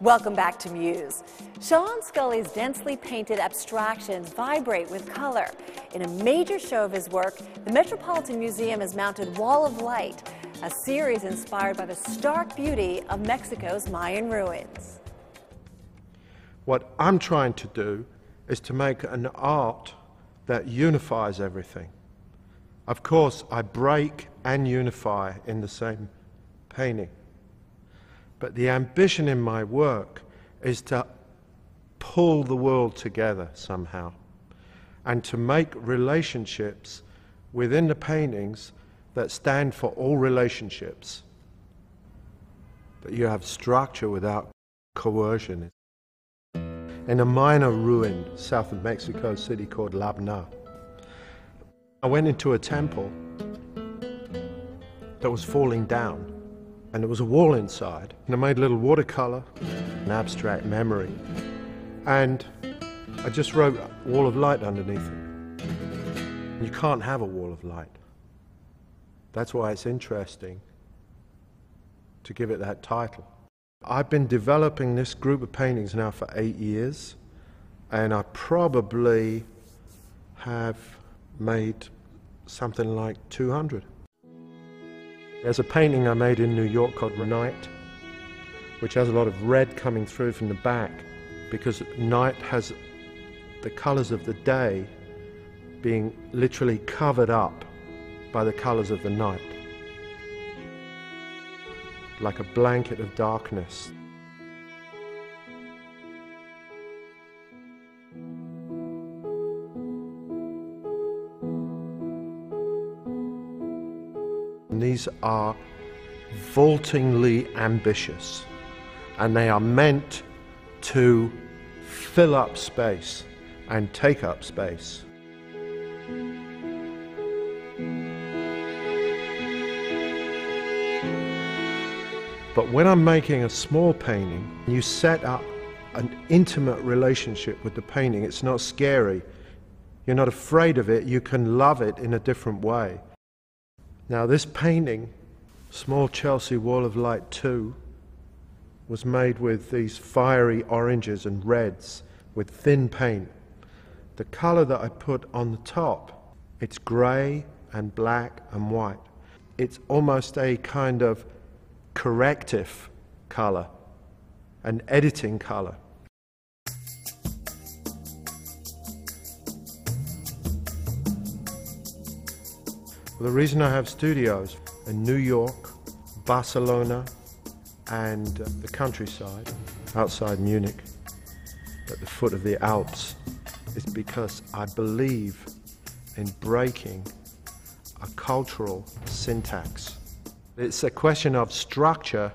Welcome back to Muse. Sean Scully's densely painted abstractions vibrate with color. In a major show of his work, the Metropolitan Museum has mounted Wall of Light, a series inspired by the stark beauty of Mexico's Mayan ruins. What I'm trying to do is to make an art that unifies everything. Of course, I break and unify in the same painting. But the ambition in my work is to pull the world together somehow and to make relationships within the paintings that stand for all relationships. That you have structure without coercion. In a minor ruin south of Mexico City called Labna, I went into a temple that was falling down. And there was a wall inside, and I made a little watercolor, an abstract memory, and I just wrote Wall of Light underneath it. You can't have a wall of light. That's why it's interesting to give it that title. I've been developing this group of paintings now for 8 years, and I probably have made something like 200. There's a painting I made in New York called Night, which has a lot of red coming through from the back, because night has the colors of the day being literally covered up by the colors of the night, like a blanket of darkness. And these are vaultingly ambitious, and they are meant to fill up space and take up space. But when I'm making a small painting, you set up an intimate relationship with the painting. It's not scary. You're not afraid of it. You can love it in a different way. Now, this painting, Small Chelsea Wall of Light 2, was made with these fiery oranges and reds with thin paint. The color that I put on the top, it's gray and black and white. It's almost a kind of corrective color, an editing color. Well, the reason I have studios in New York, Barcelona, and the countryside outside Munich, at the foot of the Alps, is because I believe in breaking a cultural syntax. It's a question of structure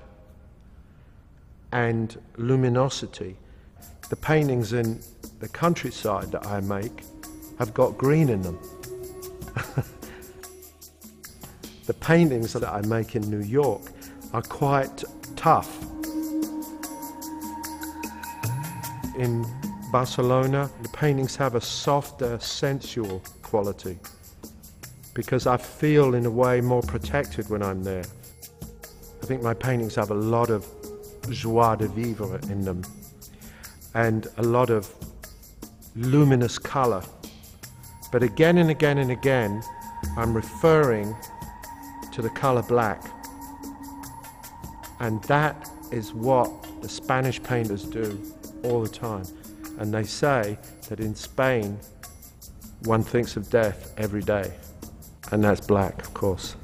and luminosity. The paintings in the countryside that I make have got green in them. The paintings that I make in New York are quite tough. In Barcelona, the paintings have a softer, sensual quality because I feel, in a way, more protected when I'm there. I think my paintings have a lot of joie de vivre in them and a lot of luminous color. But again and again and again, I'm referring to the color black. And that is what the Spanish painters do all the time. And they say that in Spain, one thinks of death every day. And that's black, of course.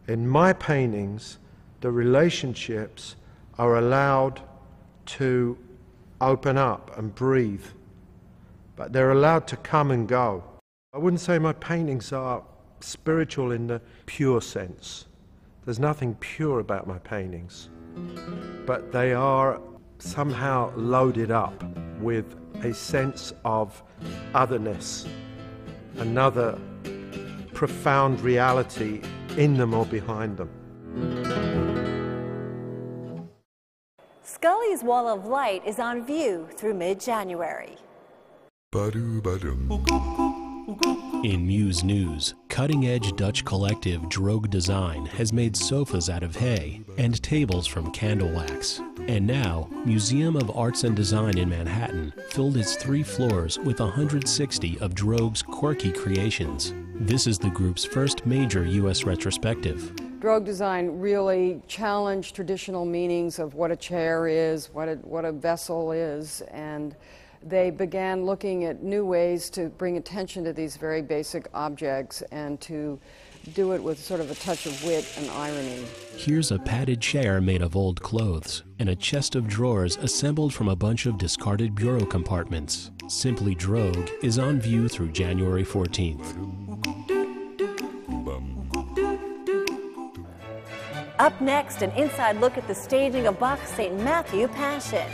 In my paintings, the relationships are allowed to open up and breathe, but they're allowed to come and go. I wouldn't say my paintings are spiritual in the pure sense. There's nothing pure about my paintings, but they are somehow loaded up with a sense of otherness, another profound reality in them or behind them. Scully's Wall of Light is on view through mid-January. In Muse news, cutting-edge Dutch collective Droog Design has made sofas out of hay and tables from candle wax. And now, Museum of Arts and Design in Manhattan filled its 3 floors with 160 of Droog's quirky creations. This is the group's first major U.S. retrospective. Droog Design really challenged traditional meanings of what a chair is, what a vessel is, and they began looking at new ways to bring attention to these very basic objects and to do it with sort of a touch of wit and irony. Here's a padded chair made of old clothes and a chest of drawers assembled from a bunch of discarded bureau compartments. Simply Droog is on view through January 14th. Up next, an inside look at the staging of Bach's St. Matthew Passion.